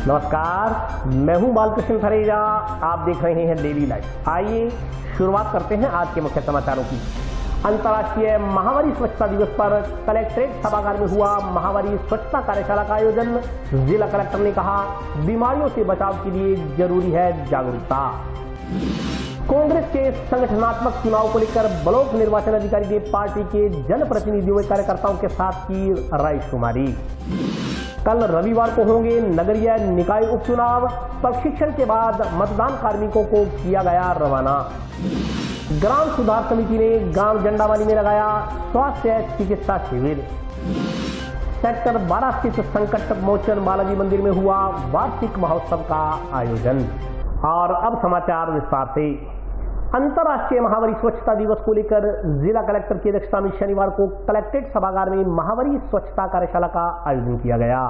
नमस्कार, मैं हूं बालकृष्ण फरेजा। आप देख रहे हैं डेली लाइफ। आइए शुरुआत करते हैं आज के मुख्य समाचारों की। अंतर्राष्ट्रीय महावारी स्वच्छता दिवस पर कलेक्ट्रेट सभागार में हुआ महावारी स्वच्छता कार्यशाला का आयोजन। जिला कलेक्टर ने कहा, बीमारियों से बचाव के लिए जरूरी है जागरूकता। कांग्रेस के संगठनात्मक चुनाव को लेकर ब्लॉक निर्वाचन अधिकारी ने पार्टी के जनप्रतिनिधियों व कार्यकर्ताओं के साथ की रायशुमारी। कल रविवार को होंगे नगरीय निकाय उपचुनाव। प्रशिक्षण के बाद मतदान कार्मिकों को किया गया रवाना। ग्राम सुधार समिति ने गांव जंडावाली में लगाया स्वास्थ्य चिकित्सा शिविर। सेक्टर 12 स्थित संकट मोचन बालाजी मंदिर में हुआ वार्षिक महोत्सव का आयोजन। और अब समाचार विस्तार से। अंतर्राष्ट्रीय महावारी स्वच्छता दिवस को लेकर जिला कलेक्टर की अध्यक्षता में शनिवार को कलेक्ट्रेट सभागार में महावारी स्वच्छता कार्यशाला का आयोजन किया गया।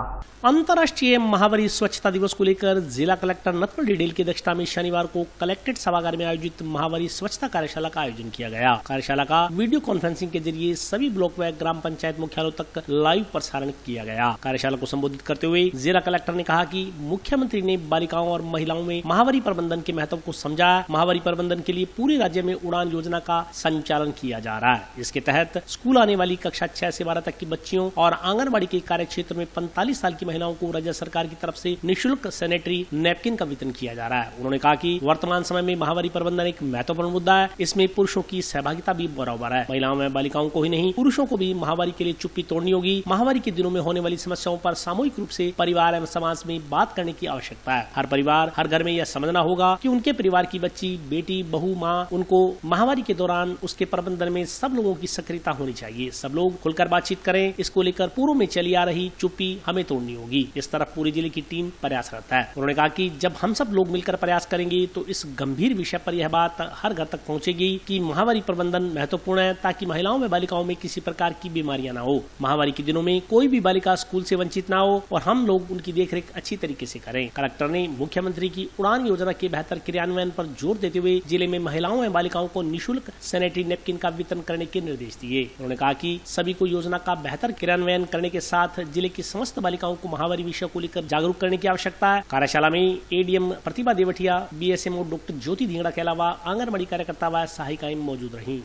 अंतर्राष्ट्रीय महावारी स्वच्छता दिवस को लेकर जिला कलेक्टर नटवर डिडेल की अध्यक्षता में शनिवार को कलेक्ट्रेट सभागार में आयोजित महावारी स्वच्छता कार्यशाला का आयोजन किया गया। कार्यशाला का वीडियो कॉन्फ्रेंसिंग के जरिए सभी ब्लॉक व ग्राम पंचायत मुख्यालयों तक लाइव प्रसारण किया गया। कार्यशाला को संबोधित करते हुए जिला कलेक्टर ने कहा कि मुख्यमंत्री ने बालिकाओं और महिलाओं में महावारी प्रबंधन के महत्व को समझाया। महावारी प्रबंधन के लिए पूरे राज्य में उड़ान योजना का संचालन किया जा रहा है। इसके तहत स्कूल आने वाली कक्षा 6 से 12 तक की बच्चियों और आंगनबाड़ी के कार्य क्षेत्र में 45 साल की महिलाओं को राज्य सरकार की तरफ से निःशुल्क सैनिटरी नैपकिन का वितरण किया जा रहा है। उन्होंने कहा कि वर्तमान समय में महावारी प्रबंधन एक महत्वपूर्ण मुद्दा है। इसमें पुरुषों की सहभागिता भी बराबर है। महिलाओं में बालिकाओं को ही नहीं, पुरुषों को भी महावारी के लिए चुप्पी तोड़नी होगी। महावारी के दिनों में होने वाली समस्याओं पर सामूहिक रूप से परिवार एवं समाज में बात करने की आवश्यकता है। हर परिवार, हर घर में यह समझना होगा कि उनके परिवार की बच्ची, बेटी, बहू, माँ, उनको महावारी के दौरान उसके प्रबंधन में सब लोगों की सक्रियता होनी चाहिए। सब लोग खुलकर बातचीत करें। इसको लेकर पूर्व में चली आ रही चुप्पी हमें तोड़नी होगी। इस तरफ पूरे जिले की टीम प्रयासरत है। उन्होंने कहा कि जब हम सब लोग मिलकर प्रयास करेंगे तो इस गंभीर विषय पर यह बात हर घर तक पहुंचेगी कि महावारी प्रबंधन महत्वपूर्ण है, ताकि महिलाओं में बालिकाओं में किसी प्रकार की बीमारियां न हो। महावारी के दिनों में कोई भी बालिका स्कूल से वंचित न हो और हम लोग उनकी देखरेख अच्छी तरीके से करें। कलेक्टर ने मुख्यमंत्री की उड़ान योजना के बेहतर क्रियान्वयन पर जोर देते हुए जिले में महिलाओं एवं बालिकाओं को निःशुल्क सैनिटरी नैपकिन का वितरण करने के निर्देश दिए। उन्होंने कहा कि सभी को योजना का बेहतर क्रियान्वयन करने के साथ जिले की समस्त बालिकाओं को महावारी विषय को लेकर जागरूक करने की आवश्यकता है। कार्यशाला में एडीएम प्रतिभा देवटिया, बीएसएमओ डॉक्टर ज्योति धिंगड़ा के अलावा आंगनबाड़ी कार्यकर्ता व सहायिकाएं मौजूद रहीं।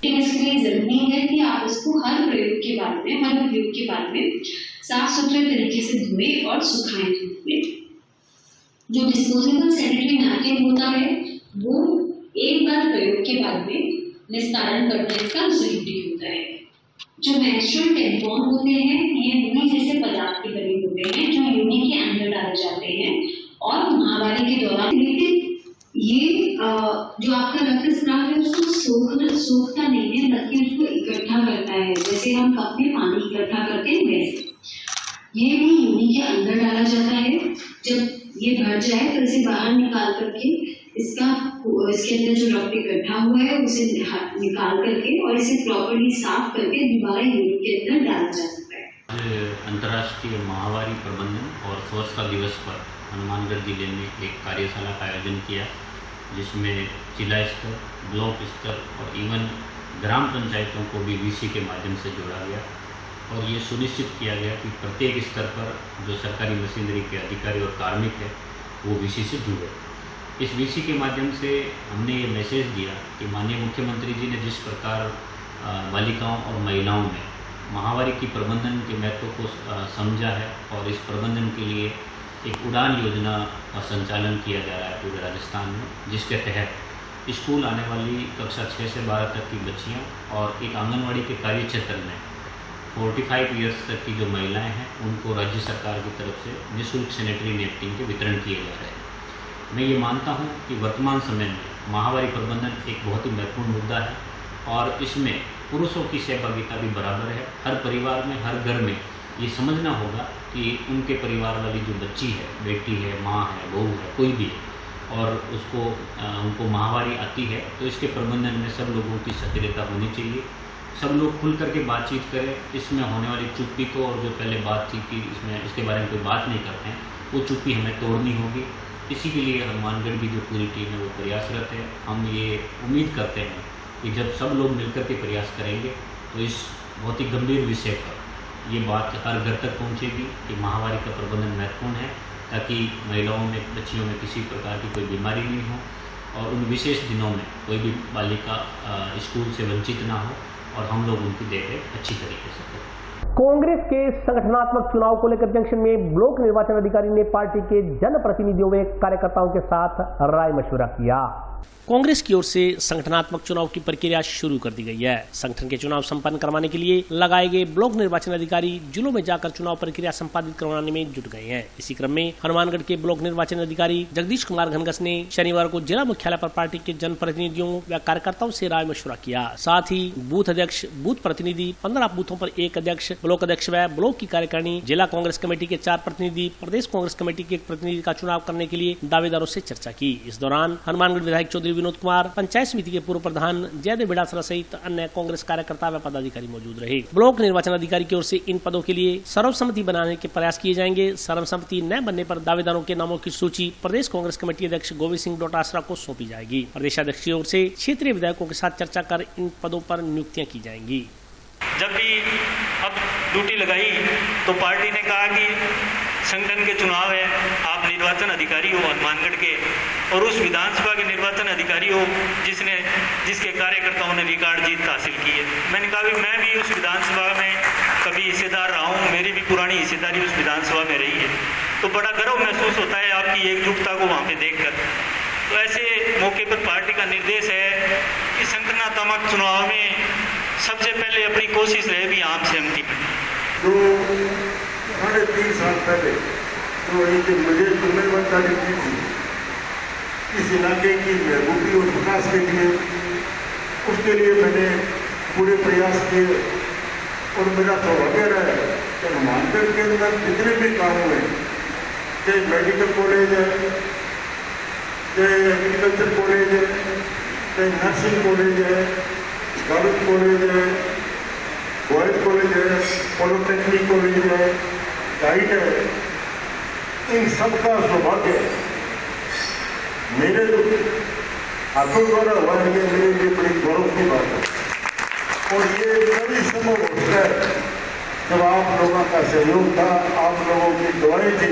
इसके लिए जरूरी है कि आप उसको हर प्रयोग के बाद में साफ सुथरे तरीके से धोएं और सुखाएं। जो डिस्पोजेबल सैनिटरी नैपकिन होता है वो एक बार प्रयोग के बाद में निस्तारण करने का जरूरी होता है। जो मेंस्ट्रुअल टैम्पॉन होते हैं ये यूनी जैसे पदार्थ के बने होते हैं जो यूनी के अंदर डाले जाते हैं और महावारी के दौरान, लेकिन ये जो आपका रक्तस्राव है उसको सोखता नहीं है बल्कि उसको इकट्ठा करता है। जैसे हम कप में पानी इकट्ठा करते हैं वैसे ये भी यूनी के अंदर डाला जाता है। जब ये भर जाए तो इसे बाहर निकाल करके इसके अंदर जो रक्त इकट्ठा हुआ है उसे निकाल करके और इसे प्रॉपर्ली साफ करके दोबारा यूनी के अंदर डाला जा सकता है। अंतर्राष्ट्रीय महावारी प्रबंधन और स्वच्छता दिवस पर हनुमानगढ़ जिले में एक कार्यशाला का आयोजन किया, जिसमें जिला स्तर, ब्लॉक स्तर और इवन ग्राम पंचायतों को भी वीसी के माध्यम से जोड़ा गया और ये सुनिश्चित किया गया कि प्रत्येक स्तर पर जो सरकारी मशीनरी के अधिकारी और कार्मिक है वो वीसी से जुड़े। इस वीसी के माध्यम से हमने ये मैसेज दिया कि माननीय मुख्यमंत्री जी ने जिस प्रकार बालिकाओं और महिलाओं में महावारी की प्रबंधन के महत्व को समझा है और इस प्रबंधन के लिए एक उड़ान योजना का संचालन किया जा रहा है पूरे राजस्थान में, जिसके तहत स्कूल आने वाली कक्षा 6 से 12 तक की बच्चियां और एक आंगनवाड़ी के कार्य क्षेत्र में 45 ईयर्स तक की जो महिलाएं हैं उनको राज्य सरकार की तरफ से निःशुल्क सैनिटरी नैपकिन के वितरण किए जा रहे हैं। मैं ये मानता हूँ कि वर्तमान समय में महावारी प्रबंधन एक बहुत ही महत्वपूर्ण मुद्दा है और इसमें पुरुषों की सहभागिता भी बराबर है। हर परिवार में, हर घर में ये समझना होगा कि उनके परिवार वाली जो बच्ची है, बेटी है, माँ है, बहू है, कोई भी है और उनको महावारी आती है तो इसके प्रबंधन में सब लोगों की सक्रियता होनी चाहिए। सब लोग खुल करके बातचीत करें। इसमें होने वाली चुप्पी को और जो पहले बात थी कि इसके बारे में कोई बात नहीं करते हैं, वो चुप्पी हमें तोड़नी होगी। इसी के लिए हनुमानगढ़ की जो पूरी टीम है वो प्रयासरत है। हम ये उम्मीद करते हैं कि जब सब लोग मिलकर के प्रयास करेंगे तो इस बहुत ही गंभीर विषय पर ये बात हर घर तक पहुँचेगी कि माहवारी का प्रबंधन महत्वपूर्ण है, ताकि महिलाओं में, बच्चियों में किसी प्रकार की कोई बीमारी नहीं हो और उन विशेष दिनों में कोई भी बालिका स्कूल से वंचित ना हो और हम लोग उनकी देखरेख अच्छी तरीके से करें। कांग्रेस के संगठनात्मक चुनाव को लेकर जंक्शन में ब्लॉक निर्वाचन अधिकारी ने पार्टी के जनप्रतिनिधियों व कार्यकर्ताओं के साथ राय मशवरा किया। कांग्रेस की ओर से संगठनात्मक चुनाव की प्रक्रिया शुरू कर दी गई है। संगठन के चुनाव संपन्न करवाने के लिए लगाए गए ब्लॉक निर्वाचन अधिकारी जिलों में जाकर चुनाव प्रक्रिया संपादित करवाने में जुट गए हैं। इसी क्रम में हनुमानगढ़ के ब्लॉक निर्वाचन अधिकारी जगदीश कुमार घनघस ने शनिवार को जिला मुख्यालय पर पार्टी के जनप्रतिनिधियों व कार्यकर्ताओं से राय मशवरा किया। साथ ही बूथ अध्यक्ष, बूथ प्रतिनिधि, 15 बूथों पर 1 अध्यक्ष, ब्लॉक अध्यक्ष व ब्लॉक की कार्यकारिणी, जिला कांग्रेस कमेटी के 4 प्रतिनिधि, प्रदेश कांग्रेस कमेटी के 1 प्रतिनिधि का चुनाव करने के लिए दावेदारों से चर्चा की। इस दौरान हनुमानगढ़ विधायक चौधरी विनोद कुमार, पंचायत समिति के पूर्व प्रधान जयदेव बिडासरा सहित अन्य कांग्रेस कार्यकर्ता व पदाधिकारी मौजूद रहे। ब्लॉक निर्वाचन अधिकारी की ओर से इन पदों के लिए सर्वसम्मति बनाने के प्रयास किए जाएंगे। सर्वसम्मति न बनने पर दावेदारों के नामों की सूची प्रदेश कांग्रेस कमेटी अध्यक्ष गोविंद सिंह डोटासरा को सौंपी जाएगी। प्रदेश अध्यक्ष की ओर से क्षेत्रीय विधायकों के साथ चर्चा कर इन पदों पर नियुक्तियां की जाएंगी। जब भी अब ड्यूटी लगाई तो पार्टी ने कहा कि संगठन के चुनाव है, आप निर्वाचन अधिकारी हो हनुमानगढ़ के और उस विधानसभा के निर्वाचन अधिकारी हो जिसके कार्यकर्ताओं ने रिकॉर्ड जीत हासिल की है। मैंने कहा भी मैं भी उस विधानसभा में कभी हिस्सेदार रहा हूँ, मेरी भी पुरानी हिस्सेदारी उस विधानसभा में रही है, तो बड़ा गर्व महसूस होता है आपकी एकजुटता को वहाँ पे देखकर। तो ऐसे मौके पर पार्टी का निर्देश है कि संगठनात्मक चुनाव में सबसे पहले अपनी कोशिश रहे भी आम सहमति में। तो 3.5 साल पहले तो एक मुझे जिम्मेदारी दी थी इस इलाके की महबूबी और विकास के लिए, उसके लिए मैंने पूरे प्रयास किए और मेरा सौभाग्य रहा है कि हनुमानगढ़ के अंदर जितने भी काम हुए, चाहे मेडिकल कॉलेज है, चाहे एग्रीकल्चर कॉलेज है, चाहे नर्सिंग कॉलेज है, गर्ल्स कॉलेज है, बॉयज कॉलेज है, पॉलिटेक्निक कॉलेज है, गाइड है, इन सबका सौभाग्य मेरे हाथों द्वारा हुआ है, ये मेरे लिए बड़ी गौरव की बात है। और ये तभी संभव होता है जब आप लोगों का सहयोग था, आप लोगों की दुआएं थी,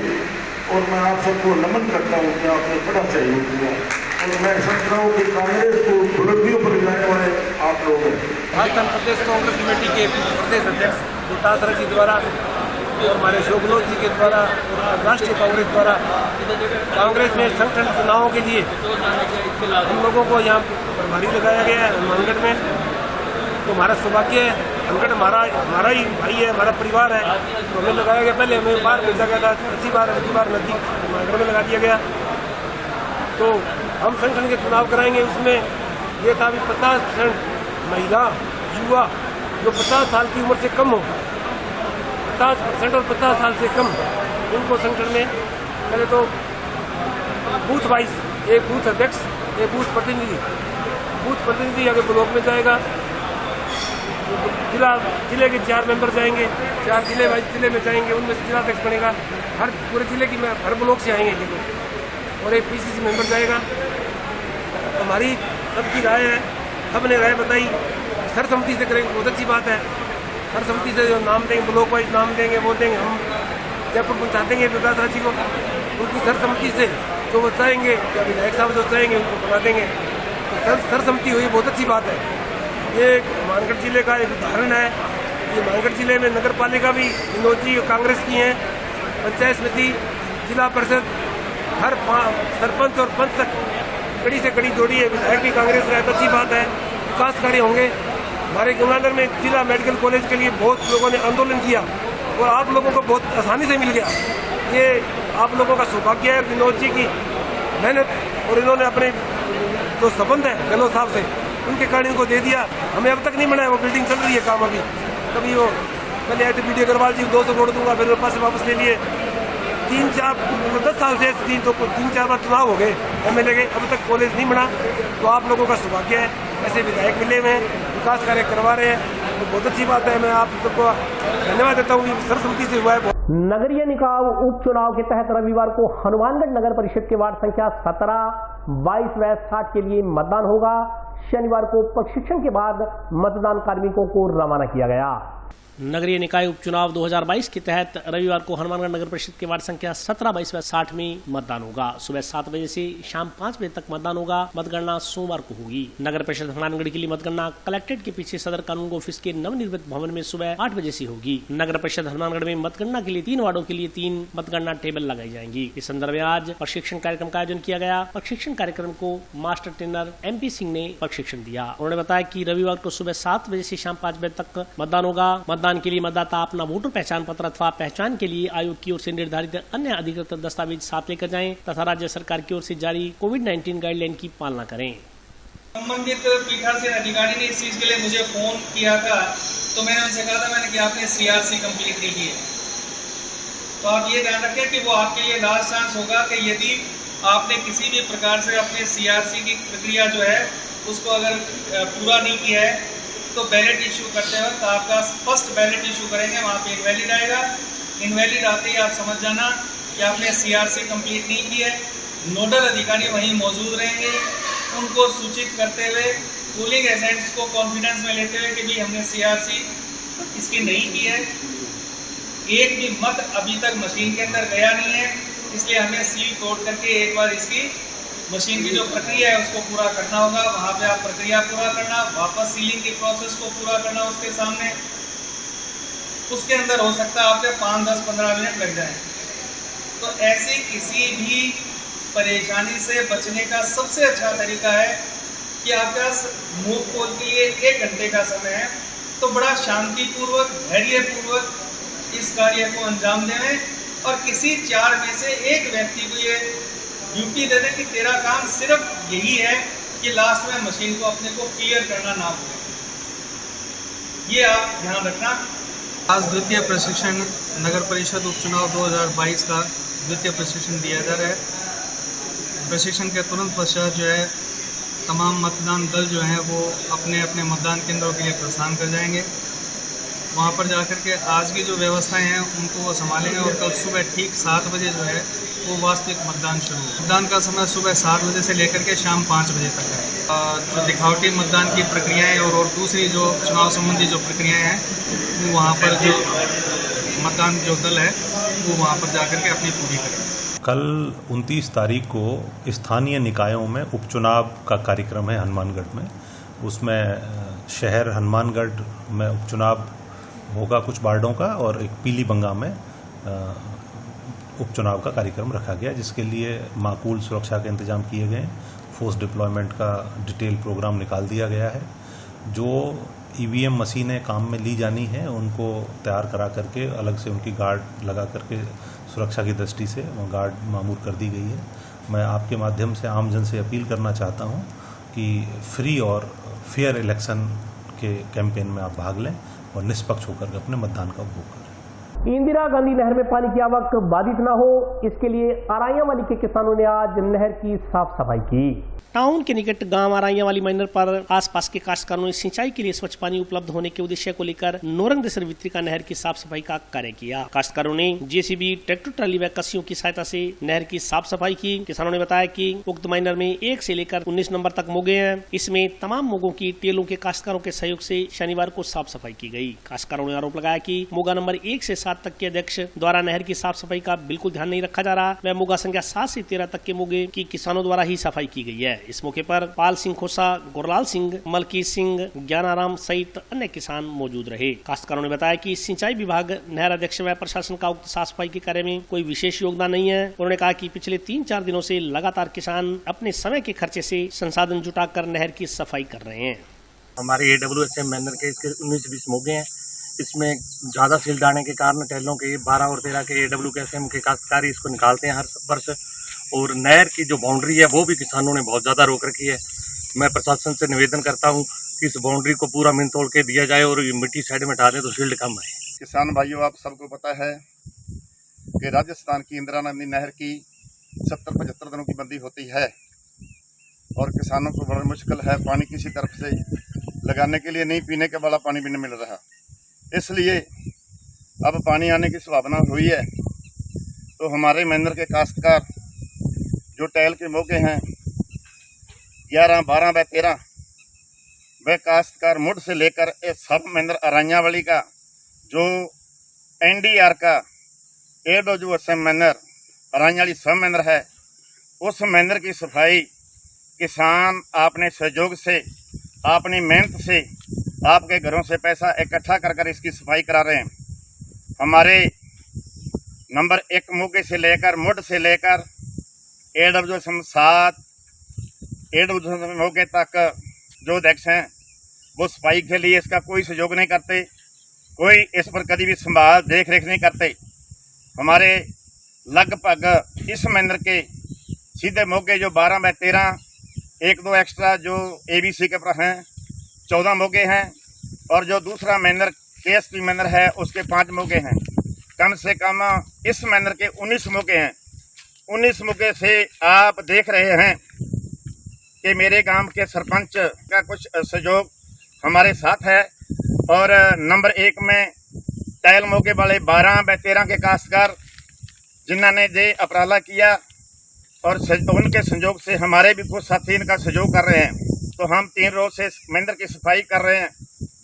और मैं आप सबको नमन करता हूँ कि आपने बड़ा सहयोग किया। और मैं समझ रहा हूँ कि कांग्रेस को बुलंदियों पर लाने वाले आप लोग हैं। राजस्थान प्रदेश कांग्रेस कमेटी के प्रदेश अध्यक्ष डोटासरा जी द्वारा और हमारे शोभलोत जी के द्वारा और राष्ट्रीय कांग्रेस द्वारा कांग्रेस में संगठन चुनावों के लिए हम लोगों को यहाँ प्रभारी लगाया गया है हनुमानगढ़ में। तो हमारा सौभाग्य है, हनुमानगढ़ हमारा ही भाई है, हमारा परिवार है, तो हमें लगाया गया। पहले हमें बाहर भेजा गया था, अच्छी बार नदी हनुमानगढ़ में लगा दिया गया। तो हम संगठन के चुनाव कराएंगे। उसमें ये था भी 50% महिला युवा जो 50 साल की उम्र से कम हो, 50% और 50 साल से कम, उनको संगठन में पहले तो बूथ वाइज 1 बूथ अध्यक्ष, 1 बूथ प्रतिनिधि अगर ब्लॉक में जाएगा, जिले के 4 मेंबर जाएंगे, 4 जिले वाइज जिले में जाएंगे, उनमें से जिला अध्यक्ष बनेगा। हर पूरे जिले की हर ब्लॉक से आएंगे ये लोग, और 1 PCC मेंबर जाएगा। हमारी सबकी राय है, सबने राय बताई, सर्वसम्मति से करेंगे, बहुत अच्छी बात है। सर्वसम्मति से जो नाम देंगे, ब्लॉक वाइज नाम देंगे, वो देंगे, हम जयपुर पहुँचा देंगे डोटासरा जी को। उनकी सर्वसम्मति से जो वो चाहेंगे, विधायक साहब जो चाहेंगे उनको बना देंगे। तो सर्वसम्मति हुई, बहुत अच्छी बात है। ये हनुमानगढ़ जिले का एक उदाहरण है। ये हनुमानगढ़ जिले में नगर पालिका भी विनोद जी कांग्रेस की हैं, पंचायत समिति, जिला परिषद, हर सरपंच और पंच तक कड़ी से कड़ी जोड़ी है। विधायक भी कांग्रेस का है, तो अच्छी बात है। विकास कार्य होंगे। हमारे गंगानगर में जिला मेडिकल कॉलेज के लिए बहुत लोगों ने आंदोलन किया और आप लोगों को बहुत आसानी से मिल गया। ये आप लोगों का सौभाग्य है, विनोद जी की मेहनत, और इन्होंने अपने जो संबंध है गहलोत साहब से, उनके कारण इनको दे दिया। हमें अब तक नहीं मिला है, वो बिल्डिंग चल रही है काम अभी। कभी वो पहले आए थे BD अग्रवाल जी 200 करोड़ दूंगा, फिर पास से वापस ले लिए। 10 साल से 3-4 बार चुनाव हो गए MLA के, अब तक कॉलेज नहीं बना। तो आप लोगों का सौभाग्य है, ऐसे विधायक मिले हुए हैं, विकास कार्य करवा रहे हैं, तो बहुत अच्छी बात है। मैं आप सबको धन्यवाद देता हूँ, सर्वसम्मति से हुआ है। नगरीय निकाय उपचुनाव के तहत रविवार को हनुमानगढ़ नगर परिषद के वार्ड संख्या 17, 22 व 60 के लिए मतदान होगा। शनिवार को प्रशिक्षण के बाद मतदान कार्मिकों को रवाना किया गया। नगरीय निकाय उपचुनाव 2022 के तहत रविवार को हनुमानगढ़ नगर परिषद के वार्ड संख्या 17, 22 व 60 में मतदान होगा। सुबह 7 बजे से शाम 5 बजे तक मतदान होगा। मतगणना सोमवार को होगी। नगर परिषद हनुमानगढ़ के लिए मतगणना कलेक्ट्रेट के पीछे सदर कानून ऑफिस के नवनिर्मित भवन में सुबह 8 बजे से होगी। नगर परिषद हनुमानगढ़ में मतगणना के लिए 3 वार्डों के लिए 3 मतगणना टेबल लगाई जाएंगी। इस संदर्भ में आज प्रशिक्षण कार्यक्रम का आयोजन किया गया। प्रशिक्षण कार्यक्रम को मास्टर ट्रेनर MP सिंह ने प्रशिक्षण दिया। उन्होंने बताया कि रविवार को सुबह 7 बजे से शाम 5 बजे तक मतदान होगा। मतदान के लिए मतदाता अपना वोटर पहचान पत्र अथवा पहचान के लिए आयोग की ओर से निर्धारित अन्य अधिकृत दस्तावेज साथ लेकर जाएं तथा राज्य सरकार की ओर से जारी कोविड-19 गाइडलाइन की पालना करें। संबंधित पीठासीन अधिकारी ने इस चीज के लिए मुझे फोन किया था, तो मैंने उनसे कहा था कि आपने CRC कंप्लीट नहीं की है। तो आप ये ध्यान रखें कि वो आपके लिए लास्ट चांस होगा कि यदि आपने किसी भी प्रकार से अपने CRC की प्रक्रिया जो है उसको अगर पूरा नहीं किया है तो बैलेट इशू करते वक्त आपका फर्स्ट बैलेट इशू करेंगे, वहाँ पे इनवैलिड आएगा। इनवैलिड आते ही आप समझ जाना कि आपने CRC कंप्लीट नहीं की है। नोडल अधिकारी वहीं मौजूद रहेंगे, उनको सूचित करते हुए पोलिंग एजेंट्स को कॉन्फिडेंस में लेते हुए कि भी हमने CRC इसकी नहीं की है, एक भी मत अभी तक मशीन के अंदर गया नहीं है, इसलिए हमें सील तोड़ करके एक बार इसकी मशीन की जो प्रक्रिया है उसको पूरा करना होगा। वहाँ पे आप प्रक्रिया पूरा करना, वापस सीलिंग की प्रोसेस को पूरा करना उसके सामने। उसके अंदर हो सकता है आपके 5, 10, 15 मिनट लग जाए। तो ऐसी किसी भी परेशानी से बचने का सबसे अच्छा तरीका है कि आपके पास मुंह खोल के लिए 1 घंटे का समय है, तो बड़ा शांतिपूर्वक, धैर्यपूर्वक इस कार्य को अंजाम दें और किसी 4 में से एक व्यक्ति को ये ड्यूटी दे दें कि तेरा काम सिर्फ यही है कि लास्ट में मशीन को अपने को क्लियर करना ना हो। ये आप ध्यान रखना। आज द्वितीय प्रशिक्षण नगर परिषद उपचुनाव 2022 का द्वितीय प्रशिक्षण दिया जा रहा है। प्रशिक्षण के तुरंत पश्चात जो है तमाम मतदान दल जो हैं वो अपने अपने मतदान केंद्रों के लिए प्रस्थान कर जाएंगे। वहाँ पर जाकर के आज की जो व्यवस्थाएं हैं उनको वो संभालेंगे और कल सुबह ठीक 7 बजे जो है वो वास्तविक मतदान शुरू होगा। मतदान का समय सुबह 7 बजे से लेकर के शाम 5 बजे तक है। जो दिखावटी मतदान की प्रक्रियाएं और दूसरी जो चुनाव संबंधी जो प्रक्रियाएं हैं वो वहाँ पर जो मतदान जो दल है वो वहाँ पर जाकर के अपनी पूरी करें। कल 29 तारीख को स्थानीय निकायों में उपचुनाव का कार्यक्रम है हनुमानगढ़ में। उसमें शहर हनुमानगढ़ में उपचुनाव होगा कुछ वार्डों का और एक पीलीबंगा में उपचुनाव का कार्यक्रम रखा गया, जिसके लिए माकूल सुरक्षा के इंतजाम किए गए। फोर्स डिप्लॉयमेंट का डिटेल प्रोग्राम निकाल दिया गया है। जो EVM मशीनें काम में ली जानी हैं उनको तैयार करा करके अलग से उनकी गार्ड लगा करके सुरक्षा की दृष्टि से गार्ड मामूर कर दी गई है। मैं आपके माध्यम से आमजन से अपील करना चाहता हूं कि फ्री और फेयर इलेक्शन के कैंपेन में आप भाग लें और निष्पक्ष होकर अपने मतदान का उपभोग करें। इंदिरा गांधी नहर में पानी की आवक बाधित न हो, इसके लिए आराइयावाली के किसानों ने आज नहर की साफ सफाई की। टाउन के निकट गांव आराइयावाली मैनर पर आसपास के काश्तकारों ने सिंचाई के लिए स्वच्छ पानी उपलब्ध होने के उद्देश्य को लेकर नोरंगदेसर वितरिका नहर की साफ सफाई का कार्य किया। काश्तकारों ने JCB, ट्रैक्टर ट्राली व कस्सियों की सहायता से नहर की साफ सफाई की। किसानों ने बताया कि उक्त माइनर में 1 से लेकर 19 नंबर तक मोगे हैं। इसमें तमाम मोगों की टेलों के काश्तकारों के सहयोग से शनिवार को साफ सफाई की गई। काश्तकारों ने आरोप लगाया कि मोगा नंबर 1 से 7 तक के अध्यक्ष द्वारा नहर की साफ सफाई का बिल्कुल ध्यान नहीं रखा जा रहा। वह मोगा संख्या 7 से 13 तक के मोगे की किसानों द्वारा ही सफाई की गई है। इस मौके पर पाल सिंह खोसा, गुरलाल सिंह, मलकीत सिंह, ज्ञानाराम सहित अन्य किसान मौजूद रहे। काश्तकारों ने बताया कि सिंचाई विभाग, नहर अध्यक्ष व प्रशासन का उक्त साफ सफाई के कार्य में कोई विशेष योगदान नहीं है। उन्होंने कहा कि पिछले 3-4 दिनों से लगातार किसान अपने समय के खर्चे से संसाधन जुटाकर नहर की सफाई कर रहे हैं। हमारे AWSM मैनर के इसके 19-20 मोगे हैं। इसमें ज़्यादा सील डालने के कारण टहलों के 12 और 13 के AWSM के काश्तकारी इसको निकालते हैं हर वर्ष। और नहर की जो बाउंड्री है वो भी किसानों ने बहुत ज़्यादा रोक रखी है। मैं प्रशासन से निवेदन करता हूँ कि इस बाउंड्री को पूरा मिन तोड़ के दिया जाए और मिट्टी साइड में हटा दें तो शील्ड कम आए। किसान भाइयों, आप सबको पता है कि राजस्थान की इंदिरा गांधी नहर की 70-75 दिनों की बंदी होती है और किसानों को बड़ा मुश्किल है। पानी किसी तरफ से लगाने के लिए नहीं, पीने के वाला पानी भी नहीं मिल रहा। इसलिए अब पानी आने की संभावना हुई है तो हमारे मैनर के काश्तकार जो टहल के मौके हैं 11, 12 व 13 वह काश्तकार मुड से लेकर सब मैनर आराइयावाली का जो NDR का AWSM मैनर रानी वाली सब मैनर है, उस मैनर की सफाई किसान अपने सहयोग से, अपनी मेहनत से, आपके घरों से पैसा इकट्ठा कर इसकी सफाई करा रहे हैं। हमारे नंबर 1 मोगे से लेकर मुड से लेकर AWSM 7 AWSM मोगे तक जो अध्यक्ष हैं वो सफाई के लिए इसका कोई सहयोग नहीं करते, कोई इस पर कभी भी संभाल देख रेख नहीं करते। हमारे लगभग इस मैनर के सीधे मोगे जो 12/13, 1-2 एक्स्ट्रा जो ABC के पर हैं 14 मोगे हैं, और जो दूसरा मैनर KSP मैनर है उसके 5 मोगे हैं। कम से कम इस मैनर के 19 मोगे हैं। 19 मोगे से आप देख रहे हैं कि मेरे गांव के सरपंच का कुछ सहयोग हमारे साथ है, और नंबर 1 में टैल मोगे वाले 12/13 के काश्तकार जिन्होंने ये उपराला किया, और उनके सहयोग से हमारे भी कुछ साथी इनका सहयोग कर रहे हैं। तो हम 3 रोज से मैनर की सफाई कर रहे हैं,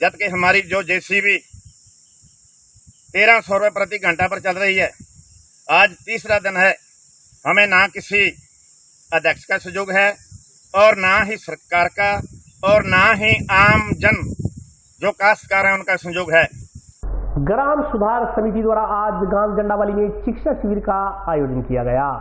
जबकि हमारी जो JCB 1300 रुपये प्रति घंटा पर चल रही है। आज तीसरा दिन है, हमें ना किसी अध्यक्ष का सहयोग है और ना ही सरकार का और ना ही आम जन जो काश्तकार हैं उनका सहयोग है। ग्राम सुधार समिति द्वारा आज गांव जंडावाली में शिक्षा शिविर का आयोजन किया गया।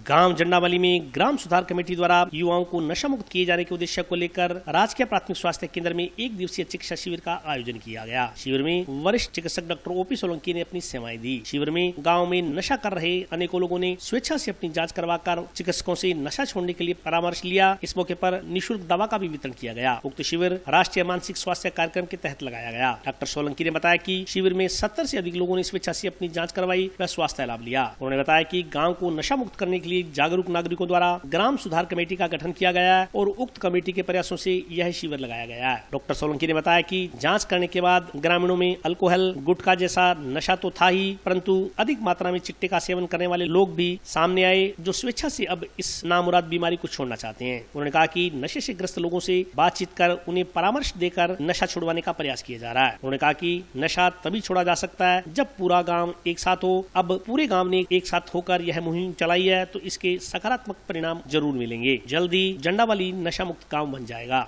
गांव जंडावाली में ग्राम सुधार कमेटी द्वारा युवाओं को नशा मुक्त किए जाने के उद्देश्य को लेकर राजकीय प्राथमिक स्वास्थ्य केंद्र में 1 दिवसीय चिकित्सा शिविर का आयोजन किया गया। शिविर में वरिष्ठ चिकित्सक डॉक्टर OP सोलंकी ने अपनी सेवाएं दी। शिविर में गांव में नशा कर रहे अनेकों लोगों ने स्वेच्छा से अपनी जांच करवाकर चिकित्सकों से नशा छोड़ने के लिए परामर्श लिया। इस मौके पर निःशुल्क दवा का भी वितरण किया गया। उक्त शिविर राष्ट्रीय मानसिक स्वास्थ्य कार्यक्रम के तहत लगाया गया। डॉक्टर सोलंकी ने बताया कि शिविर में 70 से अधिक लोगों ने स्वेच्छा से अपनी जाँच करवाई व स्वास्थ्य लाभ लिया। उन्होंने बताया कि गाँव को नशा मुक्त करने के लिए जागरूक नागरिकों द्वारा ग्राम सुधार कमेटी का गठन किया गया है और उक्त कमेटी के प्रयासों से यह शिविर लगाया गया है। डॉक्टर सोलंकी ने बताया कि जांच करने के बाद ग्रामीणों में अल्कोहल, गुटखा जैसा नशा तो था ही, परंतु अधिक मात्रा में चिट्टे का सेवन करने वाले लोग भी सामने आए जो स्वेच्छा से अब इस नामुराद बीमारी को छोड़ना चाहते हैं। उन्होंने कहा कि नशे से ग्रस्त लोगों से बातचीत कर उन्हें परामर्श देकर नशा छुड़वाने का प्रयास किया जा रहा है। उन्होंने कहा कि नशा तभी छोड़ा जा सकता है जब पूरा गाँव एक साथ हो। अब पूरे गाँव ने एक साथ होकर यह मुहिम चलाई है तो इसके सकारात्मक परिणाम जरूर मिलेंगे। जल्दी जंडावाली नशा मुक्त गांव बन जाएगा।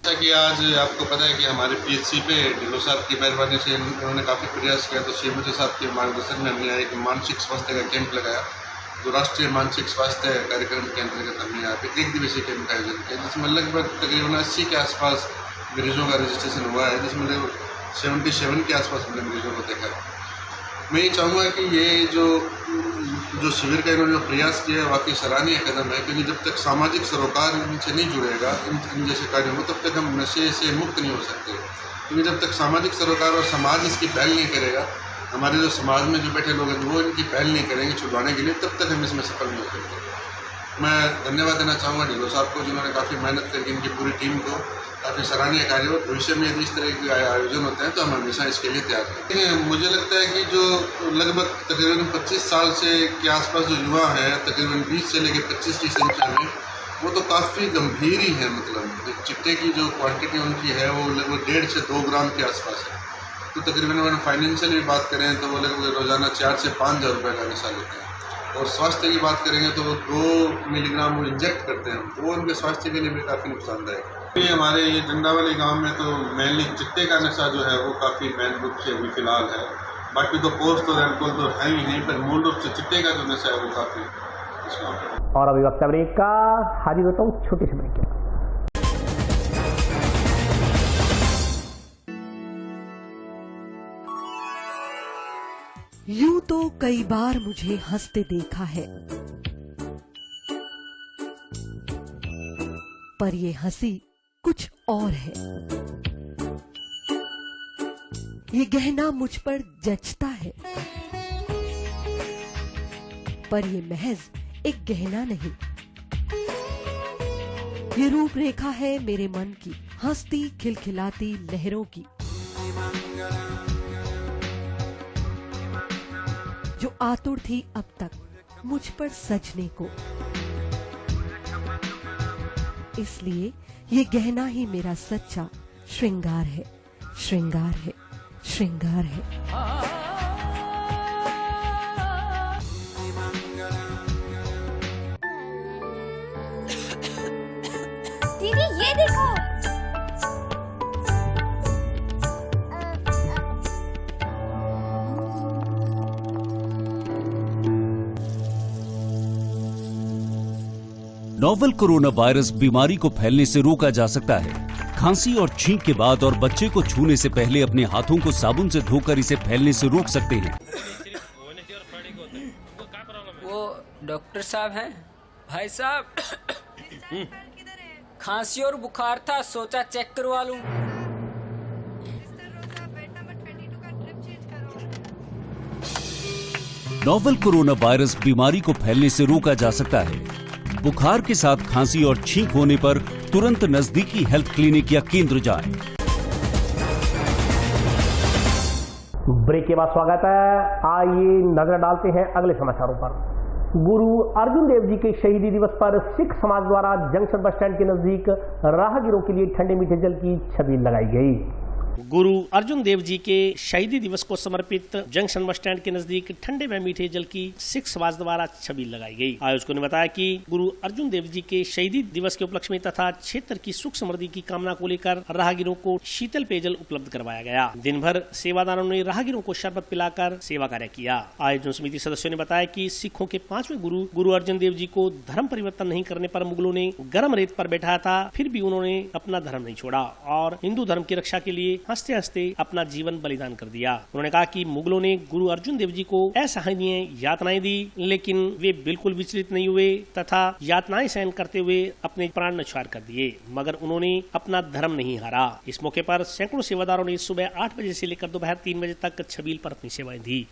जैसा कि आज आपको पता है कि हमारे PHC पे ढिल्लो साहब की मेहरबानी से उन्होंने काफ़ी प्रयास किया, तो श्रीमती साहब के मार्गदर्शन में हमने एक मानसिक स्वास्थ्य का कैंप लगाया, जो राष्ट्रीय मानसिक स्वास्थ्य कार्यक्रम के अंतर्गत हमने यहाँ पे 1 दिवसीय कैंप का आयोजन किया, जिसमें लगभग तकरीबन 80 के आसपास मरीजों का रजिस्ट्रेशन हुआ है, जिसमें 77 के आसपास हमने मरीजों को देखा है। मैं ये चाहूँगा कि ये जो शिविर का इन्होंने जो प्रयास किया है वाकई सराहनीय कदम है, क्योंकि जब तक सामाजिक सरोकार इनसे नहीं जुड़ेगा इन जैसे कार्यों में, तब तक हम नशे से मुक्त नहीं हो सकते। क्योंकि जब तक सामाजिक सरोकार और समाज इसकी पहल नहीं करेगा, हमारे जो समाज में जो बैठे लोग हैं वो इनकी पहल नहीं करेंगे छुड़वाने के लिए, तब तक हम इसमें सफल नहीं हो सकते। मैं धन्यवाद देना चाहूँगा ढिल्लो साहब को, जिन्होंने काफ़ी मेहनत करके इनकी पूरी टीम को काफ़ी सराहनीय कार्य हो। भविष्य में यदि इस तरह के आयोजन होते हैं तो हम हमेशा इसके लिए तैयार हैं। मुझे लगता है कि जो लगभग तकरीबन 25 साल से के आसपास जो युवा हैं, तकरीबन 20 से लेकर 25 की संख्या में, वो तो काफ़ी गंभीर ही है। मतलब चिट्टे की जो क्वांटिटी उनकी है वो लगभग 1.5 से 2 ग्राम के आसपास है। तो तकरीबन अगर फाइनेंशियली बात करें तो वो लगभग रोज़ाना 4 से 5 हज़ार रुपये का नशा लेते हैं। और स्वास्थ्य की बात करेंगे तो वो 2 मिलीग्राम वो इंजेक्ट करते हैं, तो वो उनके स्वास्थ्य के लिए भी काफ़ी नुकसानदायक है। हमारे ये जंडावाली गांव में तो मेनली चिट्टे का नशा जो है वो काफ़ी मेन रूप से अभी फिलहाल है। बाकी तो पोस्ट और एल्कोहल तो है ही नहीं, पर मूल रूप से चिट्टे का जो नशा है वो काफ़ी। और अभी वक्त ब्रेक का, हाजिर होता हूँ छोटे से ब्रेक के। यूं तो कई बार मुझे हंसते देखा है, पर ये हंसी कुछ और है। ये गहना मुझ पर जचता है, पर ये महज एक गहना नहीं, ये रूपरेखा है मेरे मन की, हंसती खिलखिलाती लहरों की, जो आतुर थी अब तक मुझ पर सजने को। इसलिए ये गहना ही मेरा सच्चा श्रृंगार है, श्रृंगार है, श्रृंगार है। दीदी ये देखो, नोवेल कोरोना वायरस बीमारी को फैलने से रोका जा सकता है। खांसी और छींक के बाद और बच्चे को छूने से पहले अपने हाथों को साबुन से धोकर इसे फैलने से रोक सकते हैं। वो डॉक्टर साहब हैं? भाई साहब, खांसी और बुखार था, सोचा चेक करवा लूं। नोवेल कोरोना वायरस बीमारी को फैलने से रोका जा सकता है। बुखार के साथ खांसी और छींक होने पर तुरंत नजदीकी हेल्थ क्लिनिक या केंद्र जाएं। ब्रेक के बाद स्वागत है। आइए नजर डालते हैं अगले समाचारों पर। गुरु अर्जुन देव जी के शहीदी दिवस पर सिख समाज द्वारा जंक्शन बस स्टैंड के नजदीक राहगीरों के लिए ठंडे मीठे जल की छबील लगाई गई। गुरु अर्जुन देव जी के शहीदी दिवस को समर्पित जंक्शन बस स्टैंड के नजदीक ठंडे व मीठे जल की सिख समाज द्वारा छबील लगाई गई। आयोजकों ने बताया कि गुरु अर्जुन देव जी के शहीदी दिवस के उपलक्ष्य में तथा क्षेत्र की सुख समृद्धि की कामना को लेकर राहगीरों को शीतल पेयजल उपलब्ध करवाया गया। दिन भर सेवादारों ने राहगीरों को शरबत पिलाकर सेवा कार्य किया। आयोजन समिति सदस्यों ने बताया कि सिखों के 5वें गुरु गुरु अर्जुन देव जी को धर्म परिवर्तन नहीं करने पर मुगलों ने गर्म रेत पर बैठाया था, फिर भी उन्होंने अपना धर्म नहीं छोड़ा और हिंदू धर्म की रक्षा के लिए हंसते हंसते अपना जीवन बलिदान कर दिया। उन्होंने कहा कि मुगलों ने गुरु अर्जुन देव जी को असहनीय यातनाएं दी, लेकिन वे बिल्कुल विचलित नहीं हुए तथा यातनाएं सहन करते हुए अपने प्राण न्यौछावर कर दिए, मगर उन्होंने अपना धर्म नहीं हारा। इस मौके पर सैकड़ों सेवादारों ने सुबह 8 बजे से लेकर दोपहर 3 बजे तक छबील पर अपनी सेवाएं दी।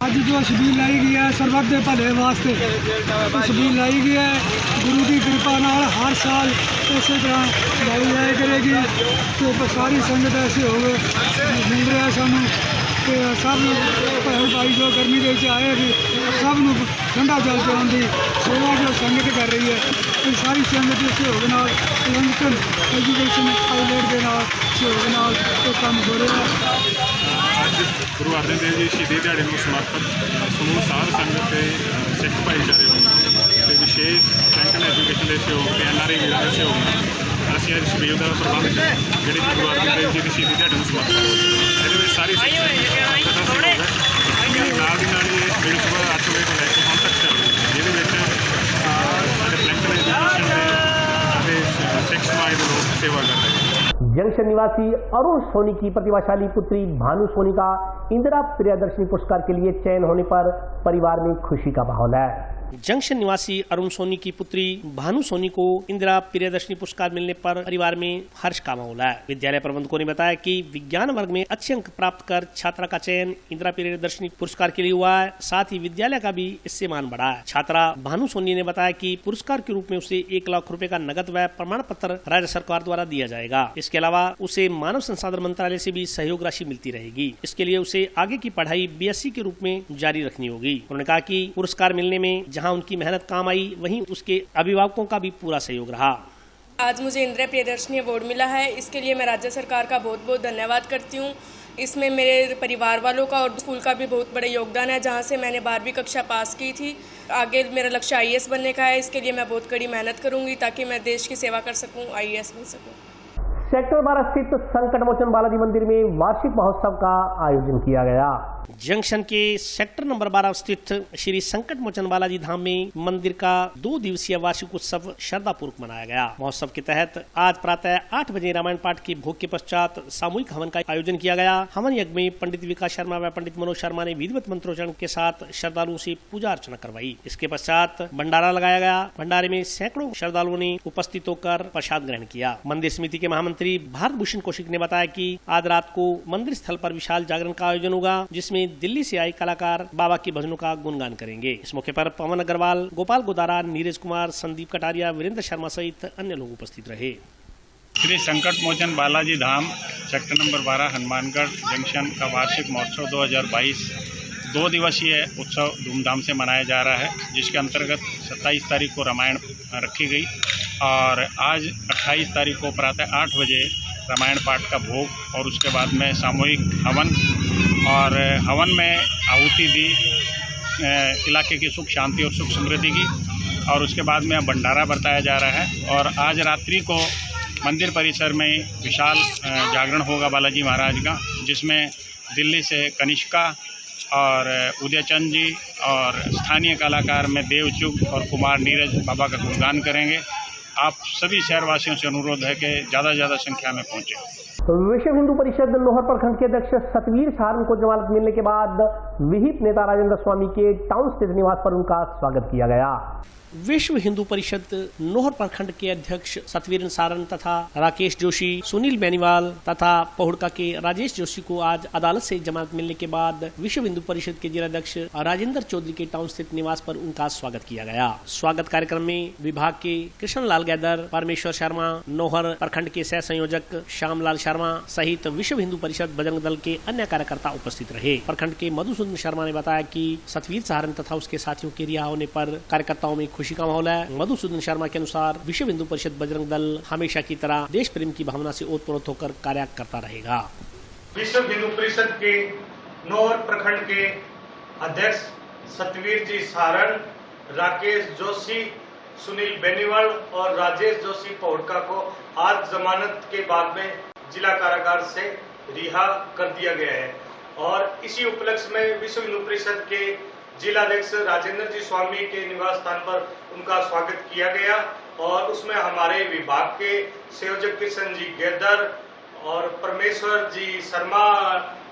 आज जो छबील लाई गई है सरबत दे भले वास्ते छबील लाई गई है, गुरु की कृपा नाल हर साल इस तरह लाई जाया करेगी। तो सारी संगत ऐसे हो गए मिल रहा है सानू कि सब भैन भाई जो गर्मी के आए भी सब ठंडा जल पिलाने की सेवा जो संगत कर रही है, तो सारी संगत सहयोग नाल लंडन एजुकेशन आउटलेट के नाल सहयोग नाल तो काम हो रहा है। गुरु अर्जन देव जी शहीदी दिहाड़े ਨੂੰ ਸਮਰਪਿਤ ਸਮੂਹ ਸਾਧ ਸੰਗਤ ਤੇ ਸਿੱਖ ਭਾਈਚਾਰੇ ਨੂੰ ਤੇ ਵਿਸ਼ੇਸ਼ ਲੰਡਨ ਐਜੂਕੇਸ਼ਨ ਦੇ ਸਹਿਯੋਗ ਤੇ NRI ਵੀਰਾਂ ਦੇ ਸਹਿਯੋਗ ਨਾਲ ਅਸੀਂ ਅੱਜ ਛਬੀਲ ਦਾ ਪ੍ਰਬੰਧ ਜਿਹੜੇ ਗੁਰੂ ਅਰਜਨ ਦੇਵ ਜੀ ਦੀ ਸ਼ਹੀਦੀ ਦਿਹਾੜੇ ਨੂੰ ਸਮਰਪਿਤ ਇਹਦੇ ਵਿੱਚ ਸਾਰੀ ਸਿੱਖ ਸੰਗਤ ਦਾ ਸਹਿਯੋਗ ਹੈ। ਨਾਲ ਦੀ ਨਾਲ ਇਹ ਛਬੀਲ ਸੁਬਾਹ 8 ਵਜੇ ਤੋਂ ਲੈ ਕੇ ਹੁਣ ਤੱਕ ਚੱਲ ਜਿਹਦੇ ਵਿੱਚ ਸਾਡੇ ਲੰਡਨ ਐਜੂਕੇਸ਼ਨ ਦੇ ਸਿੱਖ ਸਮਾਜ ਦੇ ਲੋਕ ਸੇਵਾ ਕਰ ਰਹੇ हैं। जंक्शन निवासी अरुण सोनी की प्रतिभाशाली पुत्री भानु सोनी का इंदिरा प्रियदर्शनी पुरस्कार के लिए चयन होने पर परिवार में खुशी का माहौल है। जंक्शन निवासी अरुण सोनी की पुत्री भानु सोनी को इंदिरा प्रियदर्शनी पुरस्कार मिलने पर परिवार में हर्ष का माहौल है। विद्यालय प्रबंधकों ने बताया कि विज्ञान वर्ग में अच्छे अंक प्राप्त कर छात्रा का चयन इंदिरा प्रियदर्शनी पुरस्कार के लिए हुआ है, साथ ही विद्यालय का भी इससे मान बढ़ा है। छात्रा भानु सोनी ने बताया कि पुरस्कार के रूप में उसे 1 लाख रुपए का नगद व प्रमाण पत्र राज्य सरकार द्वारा दिया जाएगा। इसके अलावा उसे मानव संसाधन मंत्रालय से भी सहयोग राशि मिलती रहेगी। इसके लिए उसे आगे की पढ़ाई BSc के रूप में जारी रखनी होगी। उन्होंने कहा कि पुरस्कार मिलने में जहां उनकी मेहनत काम आई, वहीं उसके अभिभावकों का भी पूरा सहयोग रहा। आज मुझे इंदिरा प्रियदर्शनी अवार्ड मिला है, इसके लिए मैं राज्य सरकार का बहुत बहुत धन्यवाद करती हूँ। इसमें मेरे परिवार वालों का और स्कूल का भी बहुत बड़ा योगदान है, जहाँ से मैंने 12वीं कक्षा पास की थी। आगे मेरा लक्ष्य IAS बनने का है, इसके लिए मैं बहुत कड़ी मेहनत करूँगी ताकि मैं देश की सेवा कर सकूँ, IAS बन सकूँ। सेक्टर 12 स्थित संकट मोचन बालाजी मंदिर में वार्षिक महोत्सव का आयोजन किया गया। जंक्शन के सेक्टर नंबर 12 स्थित श्री संकट मोचन बालाजी धाम में मंदिर का 2 दिवसीय वार्षिक उत्सव श्रद्धापूर्वक मनाया गया। महोत्सव के तहत आज प्रातः 8 बजे रामायण पाठ के भोग के पश्चात सामूहिक हवन का आयोजन किया गया। हवन यज्ञ में पंडित विकास शर्मा व पंडित मनोज शर्मा ने विधिवत मंत्रोच्चारण के साथ श्रद्धालुओं से पूजा अर्चना करवाई। इसके पश्चात भंडारा लगाया गया। भंडारे में सैकड़ों श्रद्धालुओं ने उपस्थित होकर प्रसाद ग्रहण किया। मंदिर समिति के महामंत्री भारत भूषण कौशिक ने बताया कि आज रात को मंदिर स्थल पर विशाल जागरण का आयोजन होगा, जिसमें दिल्ली से आए कलाकार बाबा के भजनों का गुणगान करेंगे। इस मौके पर पवन अग्रवाल, गोपाल गोदारा, नीरज कुमार, संदीप कटारिया, वीरेंद्र शर्मा सहित अन्य लोग उपस्थित रहे। श्री संकट मोचन Balaji Dham sector number 12 Hanumangarh junction का वार्षिक महोत्सव 2022 2 दिवसीय उत्सव धूमधाम से मनाया जा रहा है, जिसके अंतर्गत 27 तारीख को रामायण रखी गई और आज 28 तारीख को प्रातः 8 बजे रामायण पाठ का भोग और उसके बाद में सामूहिक हवन और हवन में आहुति दी इलाके की सुख शांति और सुख समृद्धि की और उसके बाद में भंडारा बरताया जा रहा है। और आज रात्रि को मंदिर परिसर में विशाल जागरण होगा बालाजी महाराज का, जिसमें दिल्ली से कनिष्का और उदयचंद जी और स्थानीय कलाकार में देवचुग और कुमार नीरज बाबा का गुणगान करेंगे। आप सभी शहरवासियों से अनुरोध है कि ज़्यादा से ज़्यादा संख्या में पहुँचें। विश्व हिंदू परिषद नोहर प्रखंड के अध्यक्ष सतवीर सहारण को जमानत मिलने के बाद विहिप नेता राजेंद्र स्वामी के टाउन स्थित निवास पर उनका स्वागत किया गया। विश्व हिंदू परिषद नोहर प्रखंड के अध्यक्ष सतवीर सारण तथा राकेश जोशी, सुनील बेनीवाल तथा पहुड़का के राजेश जोशी को आज अदालत से जमानत मिलने के बाद विश्व हिंदू परिषद के जिलाध्यक्ष राजेंद्र चौधरी के टाउन स्थित निवास पर उनका स्वागत किया गया। स्वागत कार्यक्रम में विभाग के कृष्ण लाल गैदर, परमेश्वर शर्मा, नोहर प्रखंड के सह संयोजक श्यामलाल शर्मा सहित विश्व हिंदू परिषद बजरंग दल के अन्य कार्यकर्ता उपस्थित रहे। प्रखंड के मधुसूदन शर्मा ने बताया कि सतवीर सहारण तथा उसके साथियों के रिहा होने पर कार्यकर्ताओं में खुशी का माहौल है। मधुसूदन शर्मा के अनुसार विश्व हिंदू परिषद बजरंग दल हमेशा की तरह देश प्रेम की भावना से ओतप्रोत होकर कार्य करता रहेगा। विश्व हिंदू परिषद के नोहर प्रखंड के अध्यक्ष सतवीर जी सारण, राकेश जोशी, सुनील बेनीवाल और राजेश जोशी पहुड़का को आज जमानत के बाद में जिला कारागार से रिहा कर दिया गया है और इसी उपलक्ष्य में विश्व हिंदू परिषद के जिलाध्यक्ष राजेंद्र जी स्वामी के निवास स्थान पर उनका स्वागत किया गया और उसमें हमारे विभाग के संयोजक कृष्ण जी गैदर और परमेश्वर जी शर्मा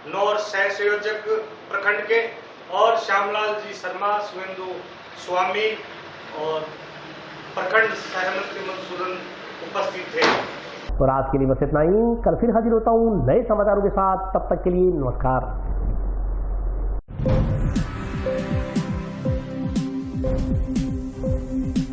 नौर सह संयोजक प्रखंड के और श्यामलाल जी शर्मा, सुवेंदु स्वामी और प्रखंड सहमंत्री मधुसूदन उपस्थित थे। और आज के लिए बस इतना ही। कल फिर हाजिर होता हूँ नए समाचारों के साथ। तब तक के लिए नमस्कार। Thank you.